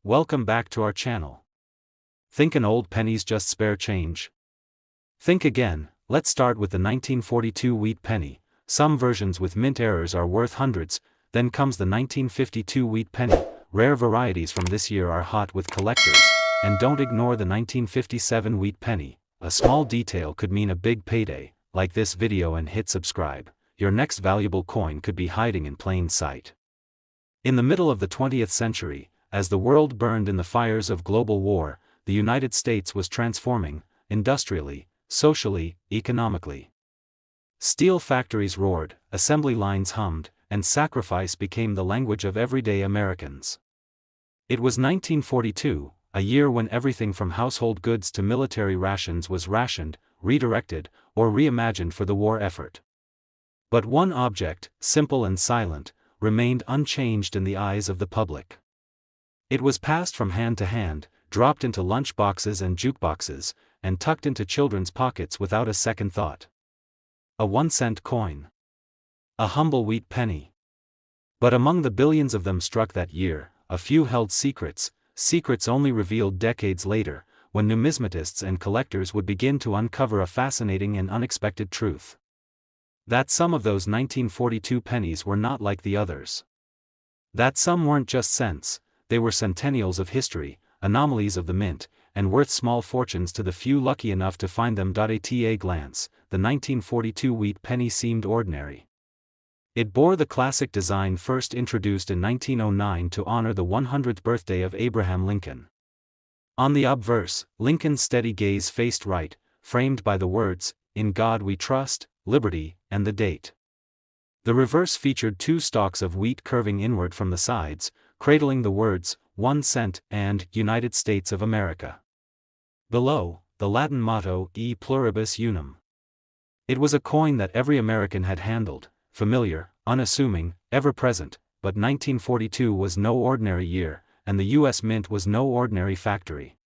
Welcome back to our channel. Think an old penny's just spare change? Think again. Let's start with the 1942 wheat penny. Some versions with mint errors are worth hundreds. Then comes the 1952 wheat penny. Rare varieties from this year are hot with collectors. And don't ignore the 1957 wheat penny. A small detail could mean a big payday. Like this video and hit subscribe. Your next valuable coin could be hiding in plain sight. In the middle of the 20th century, as the world burned in the fires of global war, the United States was transforming, industrially, socially, economically. Steel factories roared, assembly lines hummed, and sacrifice became the language of everyday Americans. It was 1942, a year when everything from household goods to military rations was rationed, redirected, or reimagined for the war effort. But one object, simple and silent, remained unchanged in the eyes of the public. It was passed from hand to hand, dropped into lunch boxes and jukeboxes, and tucked into children's pockets without a second thought. A 1-cent coin. A humble wheat penny. But among the billions of them struck that year, a few held secrets only revealed decades later, when numismatists and collectors would begin to uncover a fascinating and unexpected truth. That some of those 1942 pennies were not like the others. That some weren't just cents, they were centennials of history, anomalies of the mint, and worth small fortunes to the few lucky enough to find them. At a glance, the 1942 wheat penny seemed ordinary. It bore the classic design first introduced in 1909 to honor the 100th birthday of Abraham Lincoln. On the obverse, Lincoln's steady gaze faced right, framed by the words, "In God We Trust, Liberty," and the date. The reverse featured two stalks of wheat curving inward from the sides, cradling the words, 1 cent, and United States of America. Below, the Latin motto, E pluribus unum. It was a coin that every American had handled, familiar, unassuming, ever-present, but 1942 was no ordinary year, and the U.S. Mint was no ordinary factory.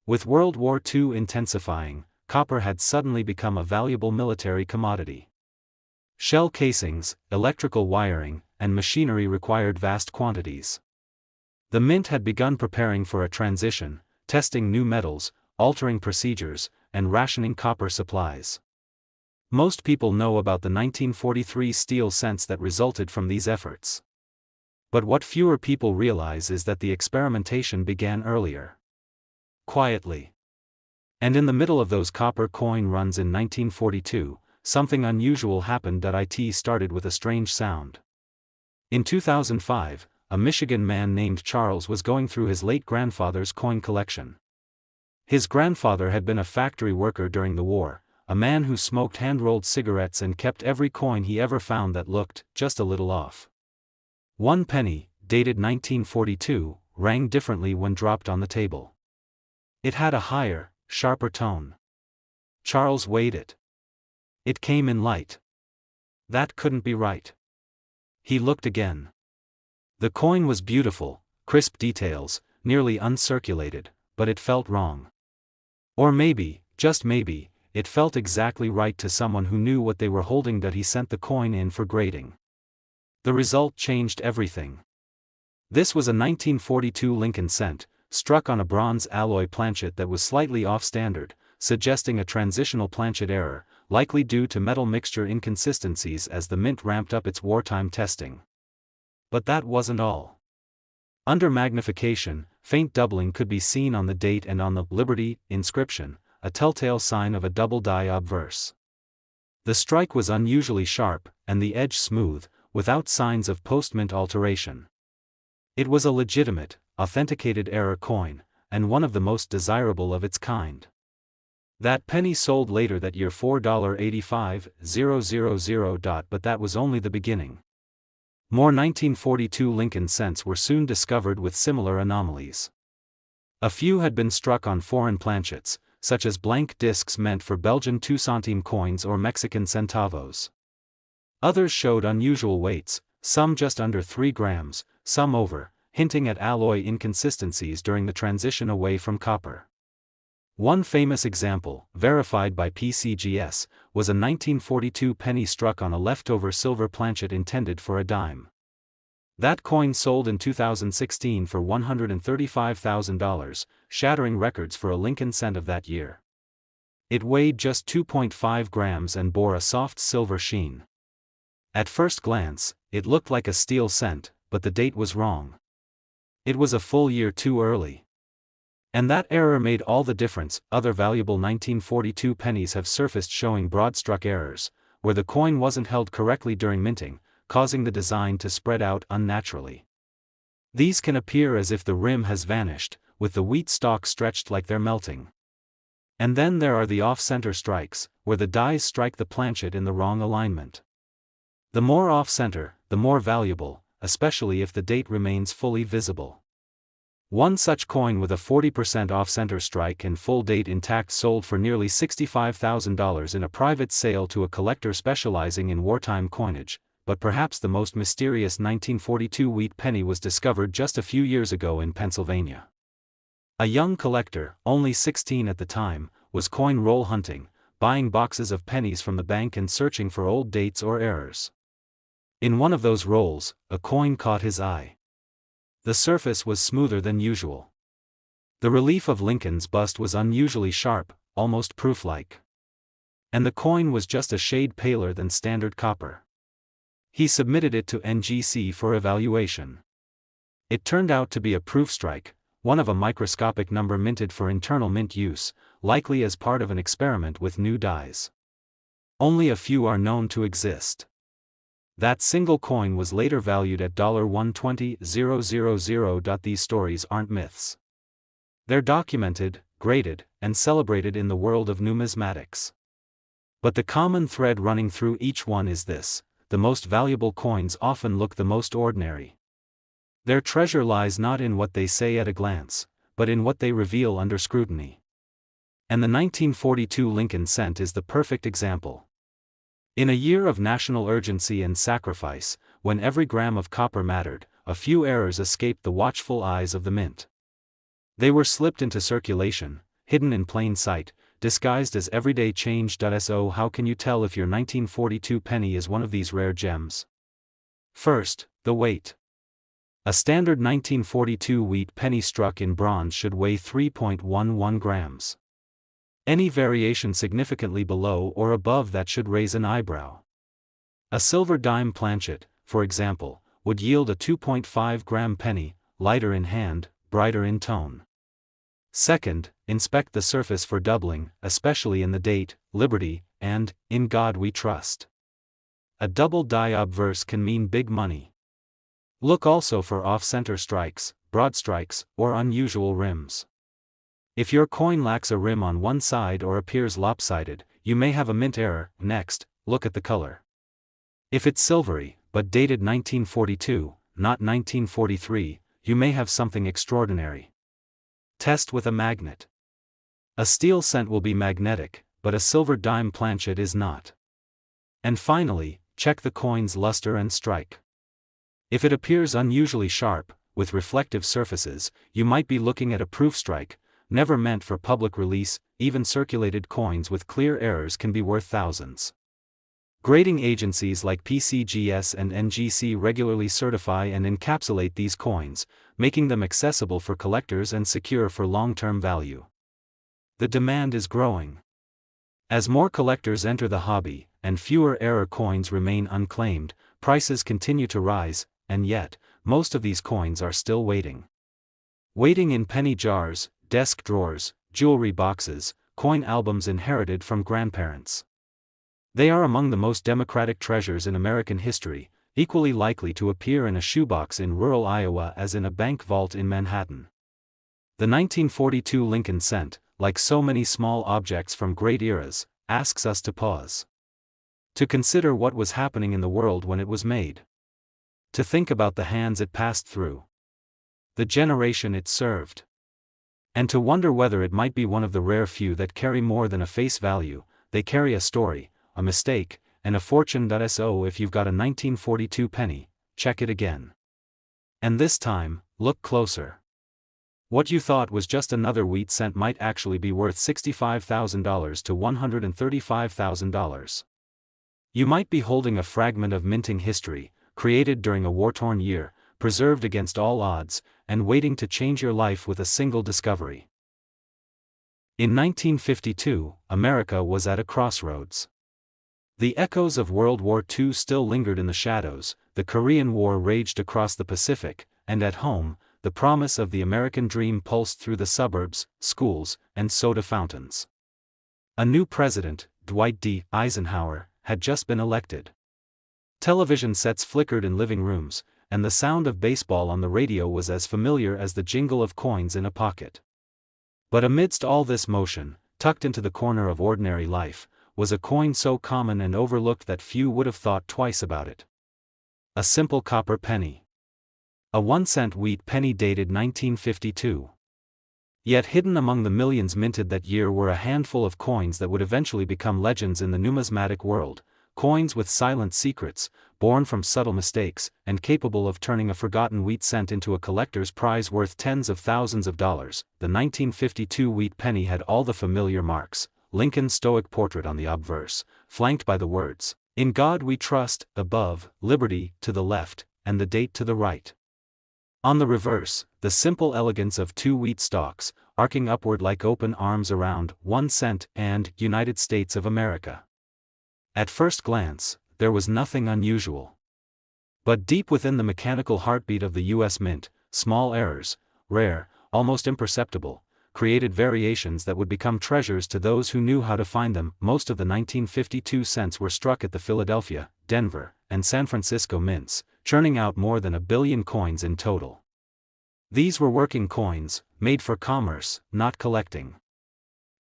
With World War II intensifying, copper had suddenly become a valuable military commodity. Shell casings, electrical wiring, and machinery required vast quantities. The Mint had begun preparing for a transition, testing new metals, altering procedures, and rationing copper supplies. Most people know about the 1943 steel cents that resulted from these efforts. But what fewer people realize is that the experimentation began earlier. Quietly. And in the middle of those copper coin runs in 1942, something unusual happened. It started with a strange sound. In 2005, a Michigan man named Charles was going through his late grandfather's coin collection. His grandfather had been a factory worker during the war, a man who smoked hand-rolled cigarettes and kept every coin he ever found that looked just a little off. One penny, dated 1942, rang differently when dropped on the table. It had a higher, sharper tone. Charles weighed it. It came in light. That couldn't be right. He looked again. The coin was beautiful, crisp details, nearly uncirculated, but it felt wrong. Or maybe, just maybe, it felt exactly right to someone who knew what they were holding. He sent the coin in for grading. The result changed everything. This was a 1942 Lincoln cent, struck on a bronze alloy planchet that was slightly off-standard, suggesting a transitional planchet error, likely due to metal mixture inconsistencies as the Mint ramped up its wartime testing. But that wasn't all. Under magnification, faint doubling could be seen on the date and on the Liberty inscription, a telltale sign of a double die obverse. The strike was unusually sharp, and the edge smooth, without signs of post-mint alteration. It was a legitimate, authenticated error coin, and one of the most desirable of its kind. That penny sold later that year for $4.85000. But that was only the beginning. More 1942 Lincoln cents were soon discovered with similar anomalies. A few had been struck on foreign planchets, such as blank discs meant for Belgian 2-centime coins or Mexican centavos. Others showed unusual weights, some just under 3 grams, some over, hinting at alloy inconsistencies during the transition away from copper. One famous example, verified by PCGS, was a 1942 penny struck on a leftover silver planchet intended for a dime. That coin sold in 2016 for $135,000, shattering records for a Lincoln cent of that year. It weighed just 2.5 grams and bore a soft silver sheen. At first glance, it looked like a steel cent, but the date was wrong. It was a full year too early. And that error made all the difference. Other valuable 1942 pennies have surfaced showing broad-struck errors, where the coin wasn't held correctly during minting, causing the design to spread out unnaturally. These can appear as if the rim has vanished, with the wheat stalks stretched like they're melting. And then there are the off-center strikes, where the dies strike the planchet in the wrong alignment. The more off-center, the more valuable, especially if the date remains fully visible. One such coin with a 40% off-center strike and full date intact sold for nearly $65,000 in a private sale to a collector specializing in wartime coinage, but perhaps the most mysterious 1942 wheat penny was discovered just a few years ago in Pennsylvania. A young collector, only 16 at the time, was coin roll hunting, buying boxes of pennies from the bank and searching for old dates or errors. In one of those rolls, a coin caught his eye. The surface was smoother than usual. The relief of Lincoln's bust was unusually sharp, almost proof-like. And the coin was just a shade paler than standard copper. He submitted it to NGC for evaluation. It turned out to be a proof strike, one of a microscopic number minted for internal mint use, likely as part of an experiment with new dies. Only a few are known to exist. That single coin was later valued at $120,000. These stories aren't myths. They're documented, graded, and celebrated in the world of numismatics. But the common thread running through each one is this: the most valuable coins often look the most ordinary. Their treasure lies not in what they say at a glance, but in what they reveal under scrutiny. And the 1942 Lincoln cent is the perfect example. In a year of national urgency and sacrifice, when every gram of copper mattered, a few errors escaped the watchful eyes of the mint. They were slipped into circulation, hidden in plain sight, disguised as everyday change. So how can you tell if your 1942 penny is one of these rare gems? First, the weight. A standard 1942 wheat penny struck in bronze should weigh 3.11 grams. Any variation significantly below or above that should raise an eyebrow. A silver dime planchet, for example, would yield a 2.5-gram penny, lighter in hand, brighter in tone. Second, inspect the surface for doubling, especially in the date, Liberty, and In God We Trust. A double die obverse can mean big money. Look also for off-center strikes, broad strikes, or unusual rims. If your coin lacks a rim on one side or appears lopsided, you may have a mint error. Next, look at the color. If it's silvery, but dated 1942, not 1943, you may have something extraordinary. Test with a magnet. A steel cent will be magnetic, but a silver dime planchet is not. And finally, check the coin's luster and strike. If it appears unusually sharp, with reflective surfaces, you might be looking at a proof strike, never meant for public release. Even circulated coins with clear errors can be worth thousands. Grading agencies like PCGS and NGC regularly certify and encapsulate these coins, making them accessible for collectors and secure for long-term value. The demand is growing. As more collectors enter the hobby, and fewer error coins remain unclaimed, prices continue to rise, and yet, most of these coins are still waiting. Waiting in penny jars, desk drawers, jewelry boxes, coin albums inherited from grandparents. They are among the most democratic treasures in American history, equally likely to appear in a shoebox in rural Iowa as in a bank vault in Manhattan. The 1942 Lincoln cent, like so many small objects from great eras, asks us to pause. To consider what was happening in the world when it was made. To think about the hands it passed through. The generation it served. And to wonder whether it might be one of the rare few that carry more than a face value. They carry a story, a mistake, and a fortune. So if you've got a 1942 penny, check it again. And this time, look closer. What you thought was just another wheat cent might actually be worth $65,000 to $135,000. You might be holding a fragment of minting history, created during a war-torn year, preserved against all odds, and waiting to change your life with a single discovery. In 1952, America was at a crossroads. The echoes of World War II still lingered in the shadows, the Korean War raged across the Pacific, and at home, the promise of the American dream pulsed through the suburbs, schools, and soda fountains. A new president, Dwight D. Eisenhower, had just been elected. Television sets flickered in living rooms, and the sound of baseball on the radio was as familiar as the jingle of coins in a pocket. But amidst all this motion, tucked into the corner of ordinary life, was a coin so common and overlooked that few would have thought twice about it. A simple copper penny. A 1-cent wheat penny dated 1952. Yet hidden among the millions minted that year were a handful of coins that would eventually become legends in the numismatic world, coins with silent secrets, born from subtle mistakes, and capable of turning a forgotten wheat cent into a collector's prize worth tens of thousands of dollars. The 1952 wheat penny had all the familiar marks: Lincoln's stoic portrait on the obverse, flanked by the words, "In God We Trust," above, "Liberty," to the left, and the date to the right. On the reverse, the simple elegance of 2 wheat stalks, arcing upward like open arms around 1 cent and United States of America. At first glance, there was nothing unusual. But deep within the mechanical heartbeat of the U.S. Mint, small errors, rare, almost imperceptible, created variations that would become treasures to those who knew how to find them. Most of the 1952 cents were struck at the Philadelphia, Denver, and San Francisco mints, churning out more than 1 billion coins in total. These were working coins, made for commerce, not collecting.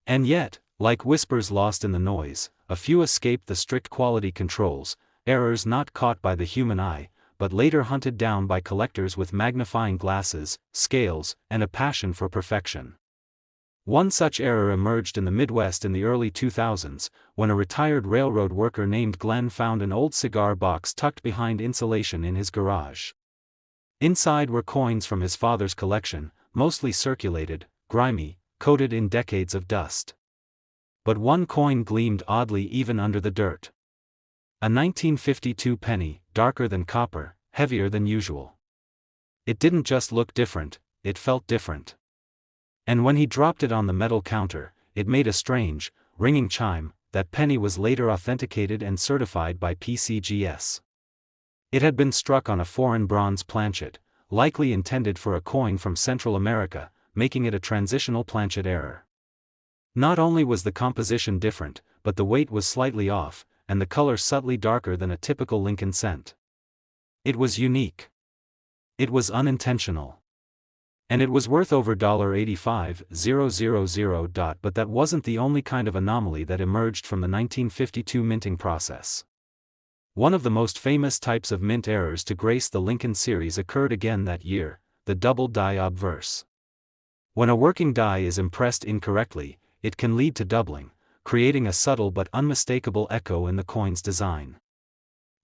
And yet, like whispers lost in the noise, a few escaped the strict quality controls, errors not caught by the human eye, but later hunted down by collectors with magnifying glasses, scales, and a passion for perfection. One such error emerged in the Midwest in the early 2000s, when a retired railroad worker named Glenn found an old cigar box tucked behind insulation in his garage. Inside were coins from his father's collection, mostly circulated, grimy, coated in decades of dust. But one coin gleamed oddly even under the dirt. A 1952 penny, darker than copper, heavier than usual. It didn't just look different, it felt different. And when he dropped it on the metal counter, it made a strange, ringing chime. That penny was later authenticated and certified by PCGS. It had been struck on a foreign bronze planchet, likely intended for a coin from Central America, making it a transitional planchet error. Not only was the composition different, but the weight was slightly off, and the color subtly darker than a typical Lincoln cent. It was unique. It was unintentional. And it was worth over $85,000. But that wasn't the only kind of anomaly that emerged from the 1952 minting process. One of the most famous types of mint errors to grace the Lincoln series occurred again that year, the double die obverse. When a working die is impressed incorrectly, it can lead to doubling, creating a subtle but unmistakable echo in the coin's design.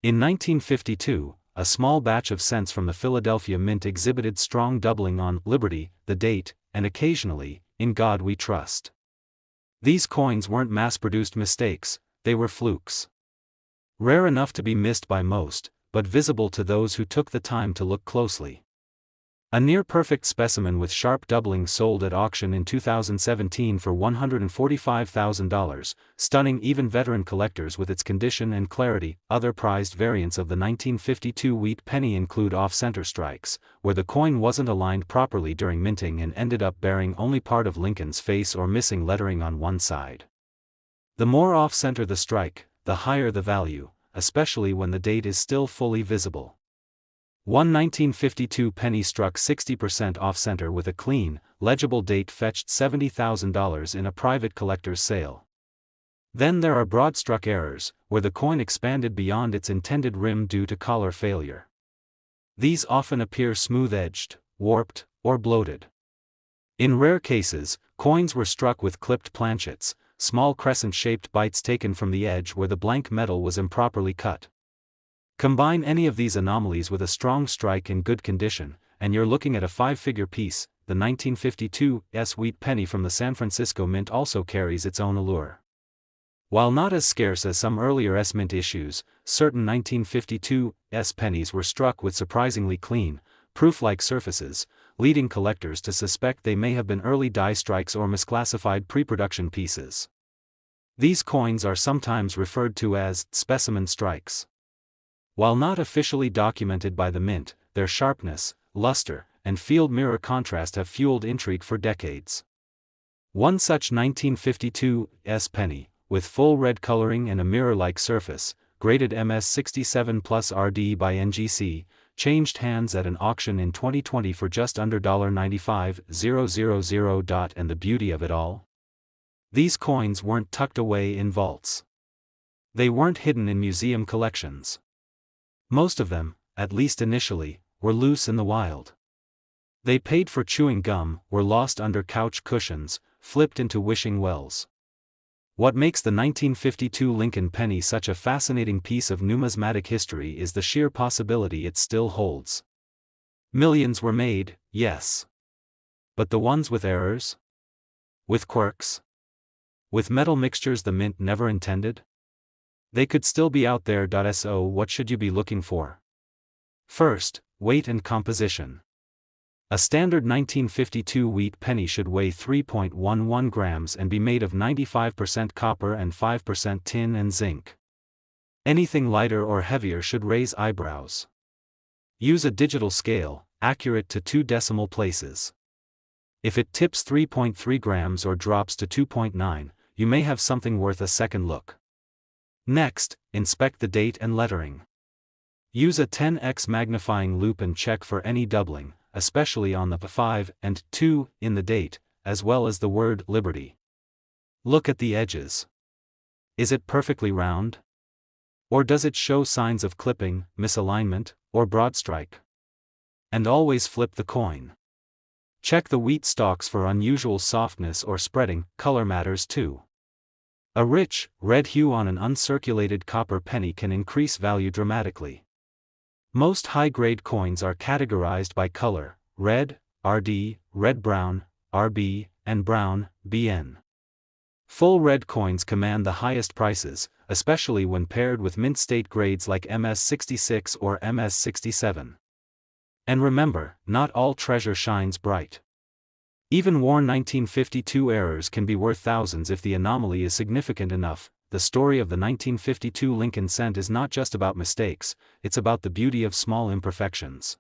In 1952, a small batch of cents from the Philadelphia Mint exhibited strong doubling on "Liberty," the date, and occasionally, "In God We Trust." These coins weren't mass-produced mistakes, they were flukes. Rare enough to be missed by most, but visible to those who took the time to look closely. A near-perfect specimen with sharp doubling sold at auction in 2017 for $145,000, stunning even veteran collectors with its condition and clarity. Other prized variants of the 1952 wheat penny include off-center strikes, where the coin wasn't aligned properly during minting and ended up bearing only part of Lincoln's face or missing lettering on one side. The more off-center the strike, the higher the value, especially when the date is still fully visible. One 1952 penny struck 60% off-center with a clean, legible date fetched $70,000 in a private collector's sale. Then there are broad-struck errors, where the coin expanded beyond its intended rim due to collar failure. These often appear smooth-edged, warped, or bloated. In rare cases, coins were struck with clipped planchets, small crescent-shaped bites taken from the edge where the blank metal was improperly cut. Combine any of these anomalies with a strong strike in good condition, and you're looking at a 5-figure piece. The 1952 wheat penny from the San Francisco Mint also carries its own allure. While not as scarce as some earlier Mint issues, certain 1952 pennies were struck with surprisingly clean, proof-like surfaces, leading collectors to suspect they may have been early die strikes or misclassified pre-production pieces. These coins are sometimes referred to as specimen strikes. While not officially documented by the mint, their sharpness, luster, and field mirror contrast have fueled intrigue for decades. One such 1952 S penny, with full red coloring and a mirror-like surface, graded MS67 plus RD by NGC, changed hands at an auction in 2020 for just under $95,000. And the beauty of it all? These coins weren't tucked away in vaults. They weren't hidden in museum collections. Most of them, at least initially, were loose in the wild. They paid for chewing gum, were lost under couch cushions, flipped into wishing wells. What makes the 1952 Lincoln penny such a fascinating piece of numismatic history is the sheer possibility it still holds. Millions were made, yes. But the ones with errors? With quirks? With metal mixtures the mint never intended? They could still be out there. So what should you be looking for? First, weight and composition. A standard 1952 wheat penny should weigh 3.11 grams and be made of 95% copper and 5% tin and zinc. Anything lighter or heavier should raise eyebrows. Use a digital scale, accurate to 2 decimal places. If it tips 3.3 grams or drops to 2.9, you may have something worth a second look. Next, inspect the date and lettering. Use a 10x magnifying loupe and check for any doubling, especially on the 5 and 2 in the date, as well as the word Liberty. Look at the edges. Is it perfectly round? Or does it show signs of clipping, misalignment, or broad strike? And always flip the coin. Check the wheat stalks for unusual softness or spreading. Color matters too. A rich, red hue on an uncirculated copper penny can increase value dramatically. Most high-grade coins are categorized by color: red, RD, red-brown, RB, and brown, BN. Full red coins command the highest prices, especially when paired with mint-state grades like MS66 or MS67. And remember, not all treasure shines bright. Even worn 1952 errors can be worth thousands if the anomaly is significant enough. The story of the 1952 Lincoln cent is not just about mistakes, it's about the beauty of small imperfections.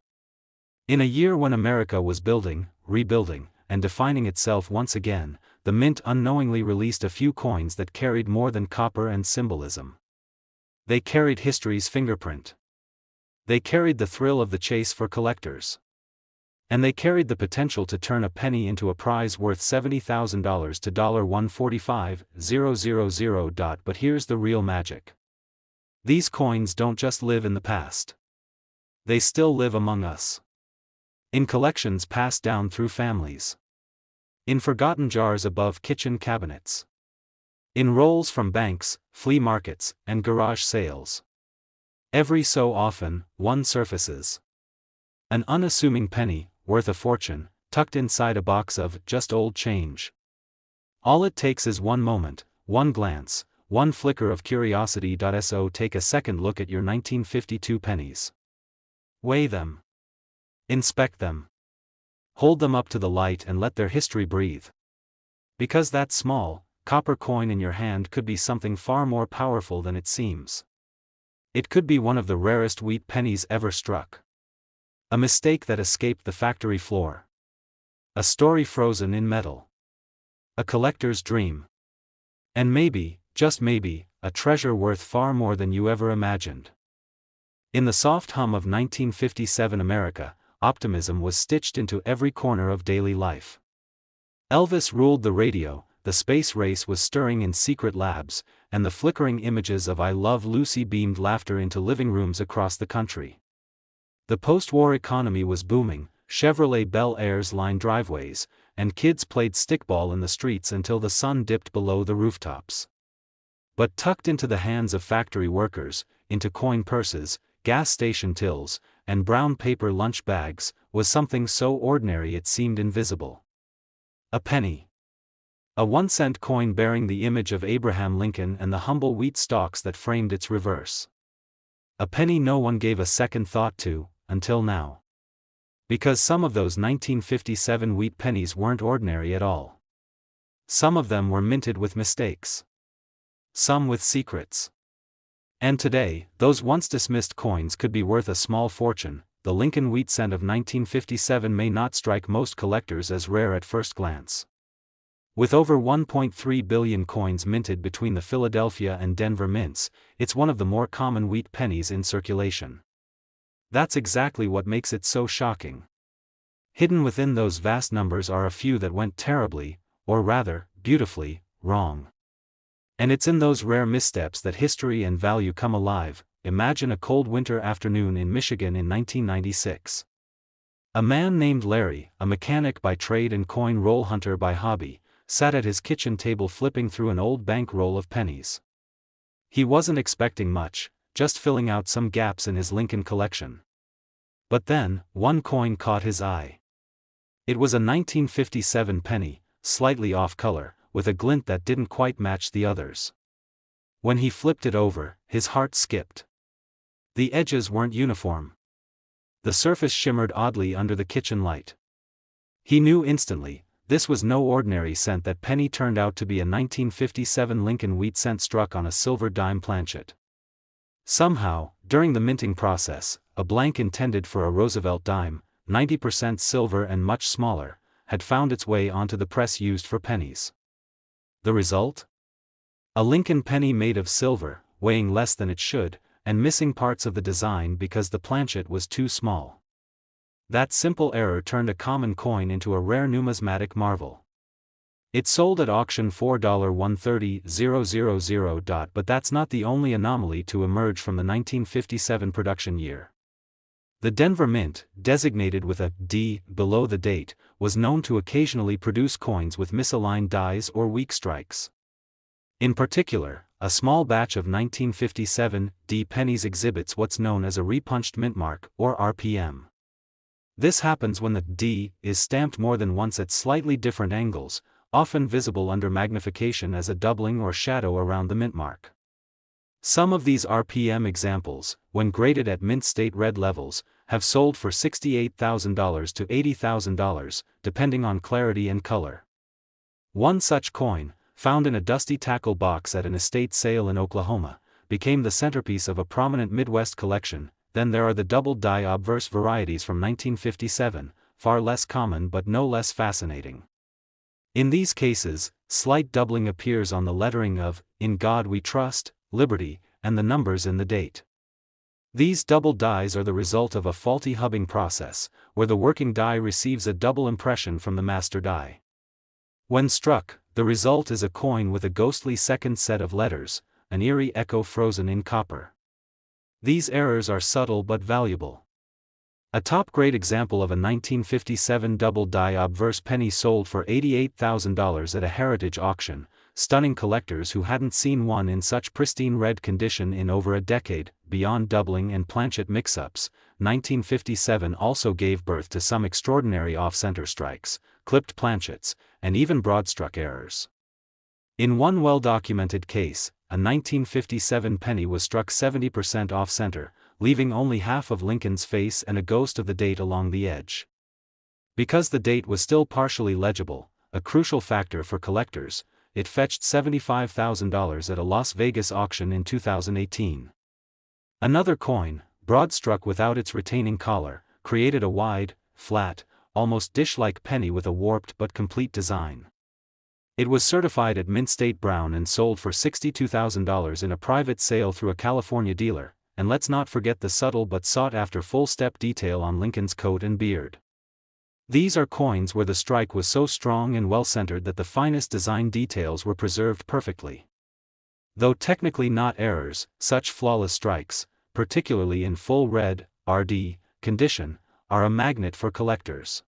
In a year when America was building, rebuilding, and defining itself once again, the mint unknowingly released a few coins that carried more than copper and symbolism. They carried history's fingerprint. They carried the thrill of the chase for collectors. And they carried the potential to turn a penny into a prize worth $70,000 to $145,000. But here's the real magic. These coins don't just live in the past. They still live among us. In collections passed down through families. In forgotten jars above kitchen cabinets. In rolls from banks, flea markets, and garage sales. Every so often, one surfaces. An unassuming penny, worth a fortune, tucked inside a box of just old change. All it takes is one moment, one glance, one flicker of curiosity. So take a second look at your 1952 pennies. Weigh them. Inspect them. Hold them up to the light and let their history breathe. Because that small, copper coin in your hand could be something far more powerful than it seems. It could be one of the rarest wheat pennies ever struck. A mistake that escaped the factory floor. A story frozen in metal. A collector's dream. And maybe, just maybe, a treasure worth far more than you ever imagined. In the soft hum of 1957 America, optimism was stitched into every corner of daily life. Elvis ruled the radio, the space race was stirring in secret labs, and the flickering images of I Love Lucy beamed laughter into living rooms across the country. The post-war economy was booming, Chevrolet Bel Airs lined driveways, and kids played stickball in the streets until the sun dipped below the rooftops. But tucked into the hands of factory workers, into coin purses, gas station tills, and brown paper lunch bags, was something so ordinary it seemed invisible. A penny. A 1-cent coin bearing the image of Abraham Lincoln and the humble wheat stalks that framed its reverse. A penny no one gave a second thought to, until now. Because some of those 1957 wheat pennies weren't ordinary at all. Some of them were minted with mistakes. Some with secrets. And today, those once dismissed coins could be worth a small fortune. The Lincoln wheat cent of 1957 may not strike most collectors as rare at first glance. With over 1.3 billion coins minted between the Philadelphia and Denver mints, it's one of the more common wheat pennies in circulation. That's exactly what makes it so shocking. Hidden within those vast numbers are a few that went terribly, or rather, beautifully, wrong. And it's in those rare missteps that history and value come alive. Imagine a cold winter afternoon in Michigan in 1996. A man named Larry, a mechanic by trade and coin roll hunter by hobby, sat at his kitchen table flipping through an old bank roll of pennies. He wasn't expecting much, just filling out some gaps in his Lincoln collection. But then, one coin caught his eye. It was a 1957 penny, slightly off color, with a glint that didn't quite match the others. When he flipped it over, his heart skipped. The edges weren't uniform. The surface shimmered oddly under the kitchen light. He knew instantly, this was no ordinary cent. That penny turned out to be a 1957 Lincoln wheat cent struck on a silver dime planchet. Somehow, during the minting process, a blank intended for a Roosevelt dime, 90% silver and much smaller, had found its way onto the press used for pennies. The result? A Lincoln penny made of silver, weighing less than it should, and missing parts of the design because the planchet was too small. That simple error turned a common coin into a rare numismatic marvel. It sold at auction for $130,000. But that's not the only anomaly to emerge from the 1957 production year. The Denver Mint, designated with a D below the date, was known to occasionally produce coins with misaligned dies or weak strikes. In particular, a small batch of 1957 D pennies exhibits what's known as a repunched mint mark, or RPM. This happens when the D is stamped more than once at slightly different angles, often visible under magnification as a doubling or shadow around the mint mark. Some of these RPM examples, when graded at mint state red levels, have sold for $68,000 to $80,000, depending on clarity and color. One such coin, found in a dusty tackle box at an estate sale in Oklahoma, became the centerpiece of a prominent Midwest collection. Then there are the double die obverse varieties from 1957, far less common but no less fascinating. In these cases, slight doubling appears on the lettering of "In God We Trust," "Liberty," and the numbers in the date. These double dies are the result of a faulty hubbing process, where the working die receives a double impression from the master die. When struck, the result is a coin with a ghostly second set of letters, an eerie echo frozen in copper. These errors are subtle but valuable. A top-grade example of a 1957 double die obverse penny sold for $88,000 at a heritage auction, stunning collectors who hadn't seen one in such pristine red condition in over a decade. Beyond doubling and planchet mix-ups, 1957 also gave birth to some extraordinary off-center strikes, clipped planchets, and even broad-struck errors. In one well-documented case, a 1957 penny was struck 70% off-center, leaving only half of Lincoln's face and a ghost of the date along the edge. Because the date was still partially legible, a crucial factor for collectors, it fetched $75,000 at a Las Vegas auction in 2018. Another coin, broad-struck without its retaining collar, created a wide, flat, almost dish-like penny with a warped but complete design. It was certified at Mint State Brown and sold for $62,000 in a private sale through a California dealer, and let's not forget the subtle but sought-after full-step detail on Lincoln's coat and beard. These are coins where the strike was so strong and well-centered that the finest design details were preserved perfectly. Though technically not errors, such flawless strikes, particularly in full red, RD, condition, are a magnet for collectors.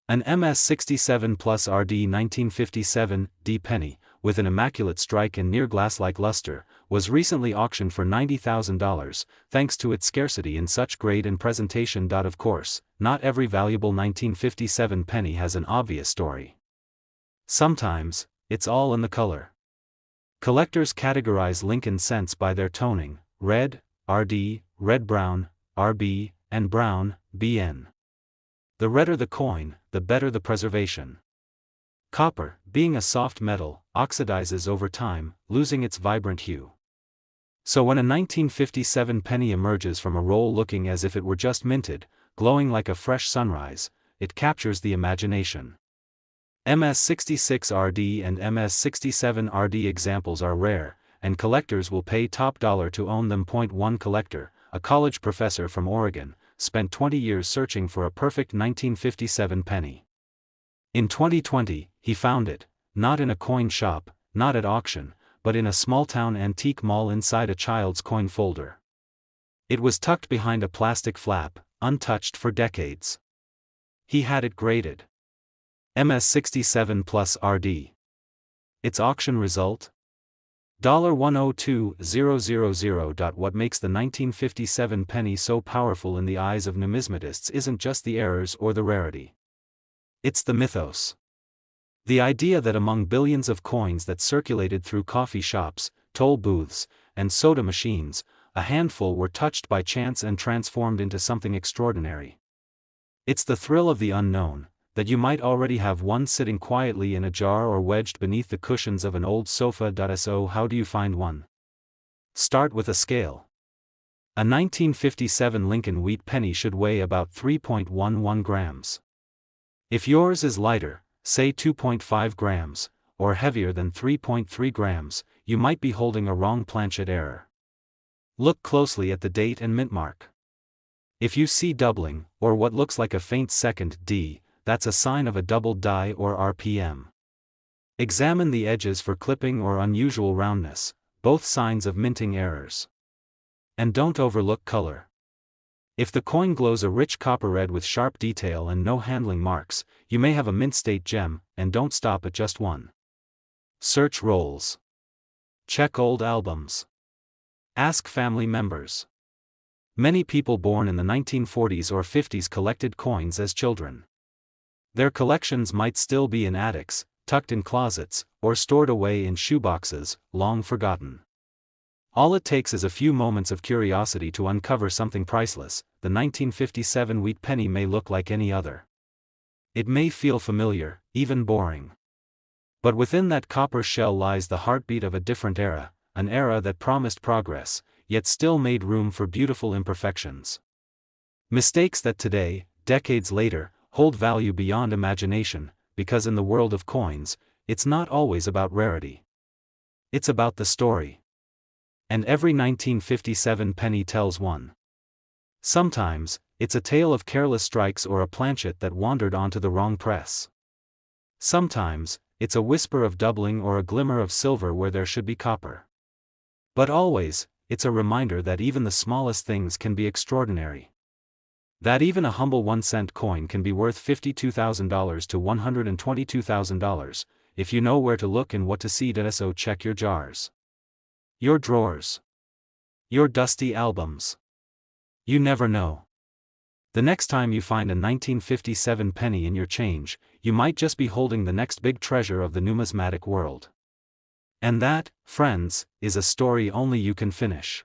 An MS-67 Plus RD 1957 D penny, with an immaculate strike and near glass-like luster, was recently auctioned for $90,000, thanks to its scarcity in such grade and presentation. Of course, not every valuable 1957 penny has an obvious story. Sometimes, it's all in the color. Collectors categorize Lincoln cents by their toning: red, RD, red-brown, RB, and brown, BN. The redder the coin, the better the preservation. Copper, being a soft metal, oxidizes over time, losing its vibrant hue. So when a 1957 penny emerges from a roll looking as if it were just minted, glowing like a fresh sunrise, it captures the imagination. MS66RD and MS67RD examples are rare, and collectors will pay top dollar to own them. One collector, a college professor from Oregon, spent 20 years searching for a perfect 1957 penny. In 2020, he found it, not in a coin shop, not at auction, but in a small-town antique mall inside a child's coin folder. It was tucked behind a plastic flap, untouched for decades. He had it graded MS67 plus RD. Its auction result? $102,000. What makes the 1957 penny so powerful in the eyes of numismatists isn't just the errors or the rarity. It's the mythos. The idea that among billions of coins that circulated through coffee shops, toll booths, and soda machines, a handful were touched by chance and transformed into something extraordinary. It's the thrill of the unknown, that you might already have one sitting quietly in a jar or wedged beneath the cushions of an old sofa. So how do you find one? Start with a scale. A 1957 Lincoln wheat penny should weigh about 3.11 grams. If yours is lighter, say 2.5 grams, or heavier than 3.3 grams, you might be holding a wrong planchet error. Look closely at the date and mint mark. If you see doubling, or what looks like a faint second D, that's a sign of a doubled die or RPM. Examine the edges for clipping or unusual roundness, both signs of minting errors. And don't overlook color. If the coin glows a rich copper red with sharp detail and no handling marks, you may have a mint state gem, and don't stop at just one. Search rolls. Check old albums. Ask family members. Many people born in the 1940s or 50s collected coins as children. Their collections might still be in attics, tucked in closets, or stored away in shoeboxes, long forgotten. All it takes is a few moments of curiosity to uncover something priceless. The 1957 wheat penny may look like any other. It may feel familiar, even boring. But within that copper shell lies the heartbeat of a different era, an era that promised progress, yet still made room for beautiful imperfections. Mistakes that today, decades later, hold value beyond imagination, because in the world of coins, it's not always about rarity. It's about the story. And every 1957 penny tells one. Sometimes, it's a tale of careless strikes or a planchet that wandered onto the wrong press. Sometimes, it's a whisper of doubling or a glimmer of silver where there should be copper. But always, it's a reminder that even the smallest things can be extraordinary. That even a humble 1-cent coin can be worth $52,000 to $122,000, if you know where to look and what to see. So check your jars. Your drawers. Your dusty albums. You never know. The next time you find a 1957 penny in your change, you might just be holding the next big treasure of the numismatic world. And that, friends, is a story only you can finish.